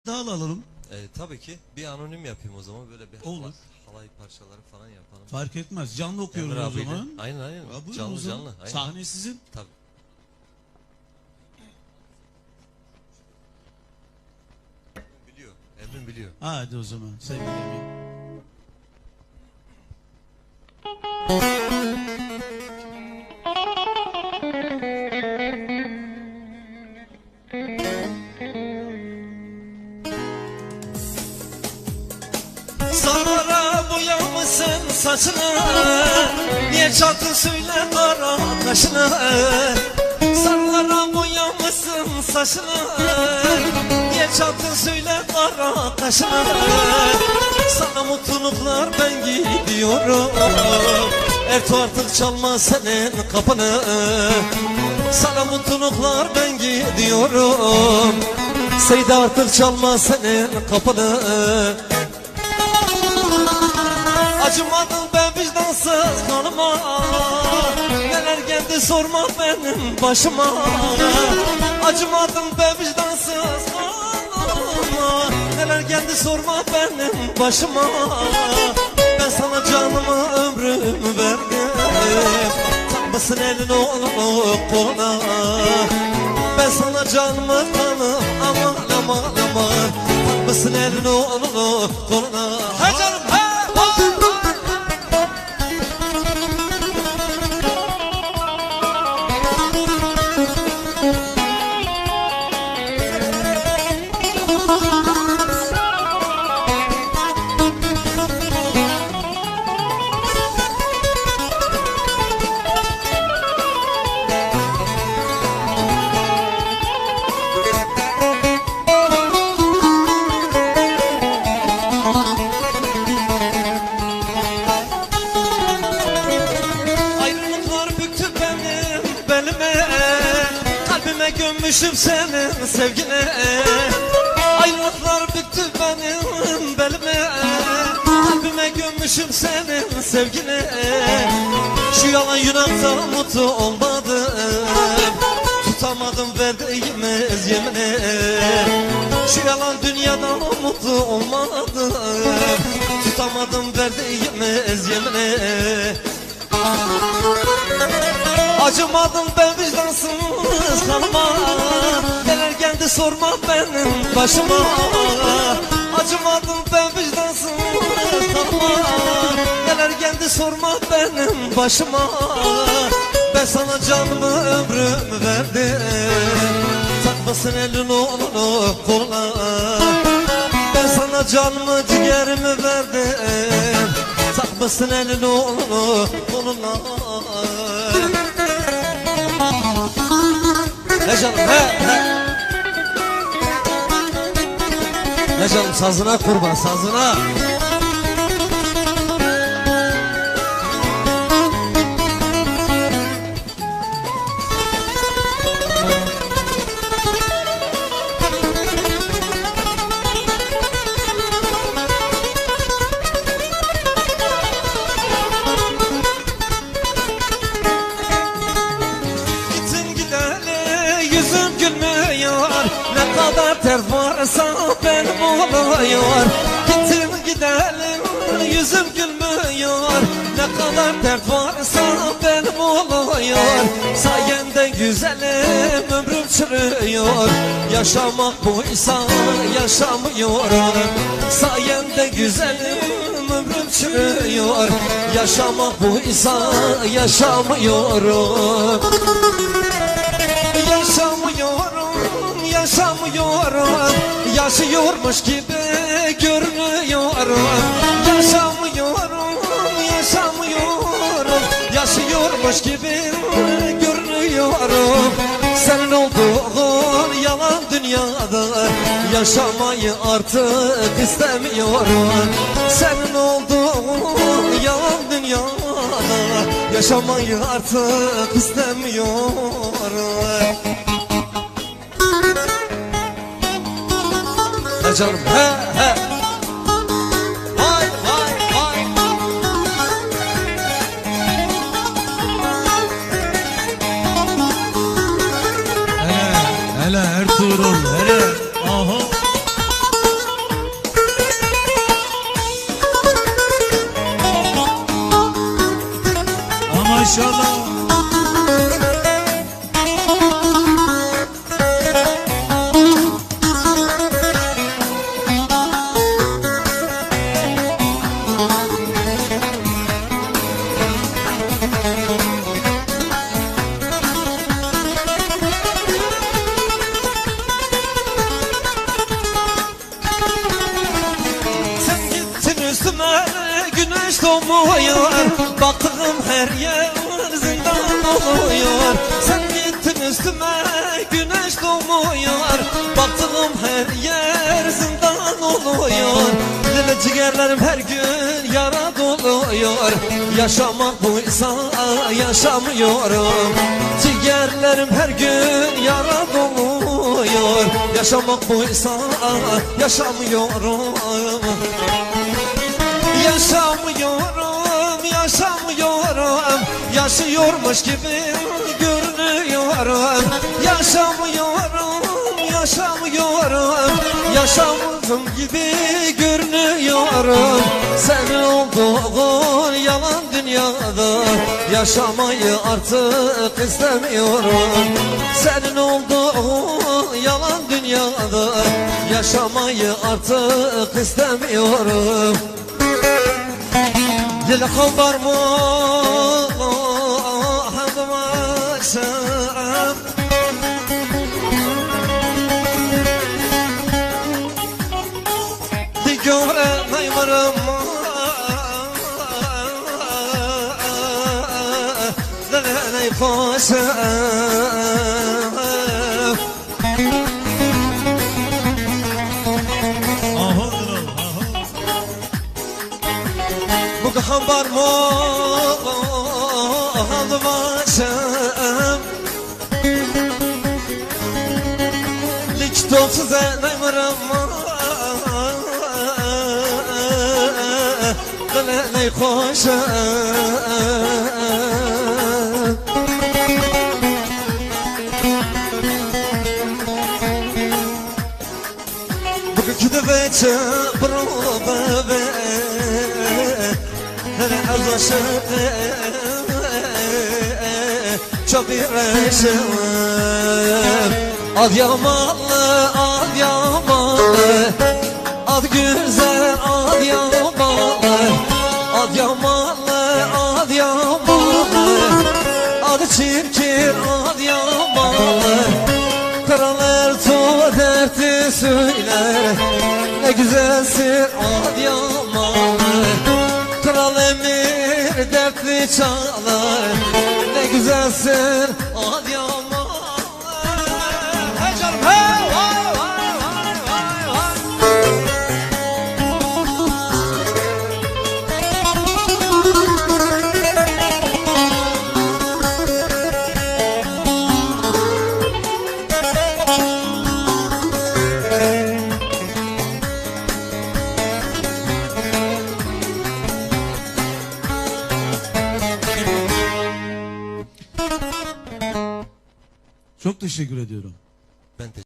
Daha alalım. Tabii ki bir anonim yapayım o zaman, böyle bir Olur. halay parçaları falan yapalım. Fark etmez. Canlı okuyoruz Emre o abiyle. zaman. Aynen. Ya buyurun o Canlı zaman. canlı. Aynen. Sahne sizin. Tabii. Biliyor. Emre biliyor. Hadi o zaman sevgili Emin. Sarılara boyamışsın saçını, niye çaldın söyle kara kaşını. Sarılara boyamışsın saçını, niye çaldın söyle kara kaşını. Sana mutluluklar ben gidiyorum, Ertuğ artık çalma senin kapını. Sana mutluluklar ben gidiyorum, Seyda artık çalma senin kapını. Acımadın ben vicdansız kanıma, neler geldi sorma benim başıma. Acımadın ben vicdansız kanıma, neler geldi sorma benim başıma. Ben sana canımı ömrümü verdim, takmasın elini oğlunu koluna. Ben sana canımı kanım aman aman aman, takmasın elini oğlunu koluna. Hey canım hey! Kalbime gömmüşüm senin sevgine, ayrılıklar büktü benim belime. Kalbime gömmüşüm senin sevgine, şu yalan Yunan'da mutlu olmadım, tutamadım verdiğimiz yemine. Şu yalan dünyada mutlu olmadım, tutamadım verdiğimiz yemine. Acımadım ben vicdansız kanıma, neler geldi sorma benim başıma. Acımadım ben vicdansız kanıma, neler geldi sorma benim başıma. Ben sana canımı ömrümü verdim, takmasın elini oğlunu koluna. Ben sana canımı ciğerimi verdim, takmasın elini oğlunu koluna. Ne canım he. Ne canım sazına kurban sazına. Ne kadar dert varsa benim oluyor. Gittim gidelim yüzüm gülmüyor. Ne kadar dert varsa benim oluyor. Sayende güzelim ömrüm çürüyor. Yaşamak buysa yaşamıyorum. Sayende güzelim ömrüm çürüyor. Yaşamak buysa yaşamıyorum. Yaşamıyorum, yaşıyormuş gibi görünüyorum. Yaşamıyorum, yaşıyormuş gibi görünüyorum. Senin olduğun yalan dünyada yaşamayı artık istemiyorum. Senin olduğun yalan dünyada yaşamayı artık istemiyorum. Canım he he. Vay vay vay. Hele Ertuğrul hele. Aha. İnşallah. Sen gittin üstüme güneş doğmuyor, baktığım her yer zindan oluyor. Sen gittin üstüme güneş doğmuyor, baktığım her yer zindan oluyor. Lele ciğerlerim her gün yara doluyor, yaşamak buysa yaşamıyorum. Ciğerlerim her gün yara doluyor, yaşamak buysa yaşamıyorum. Yaşamıyorum, yaşamıyorum, yaşıyormuş gibi görünüyorum. Yaşamıyorum, yaşamıyorum, yaşamadığım gibi görünüyorum. Senin olduğun yalan dünyada yaşamayı artık istemiyorum. Senin olduğun yalan dünyada yaşamayı artık istemiyorum. Dil kalbar mı hazmasam, di göremeyim Dile koşam. Ahadır aha. Bu kahambar mı halvaşam, lik topsuz enaymarım Dile koşam. Bugünkü de veçe brova ve azaşık çabirleşim. Ad yamalı, ad yamalı, ad güzel, ad yamalı, ad yamalı, ad yamalı, ad çirkin, ad yamalı. Kral Ertuğ derdi söyler, ne güzelsin ad yamalı. Kral Emir dertli çalar, ne güzelsin ad yamalı. Hey canım hey, vay vay vay vay vay. Çok teşekkür ediyorum. Ben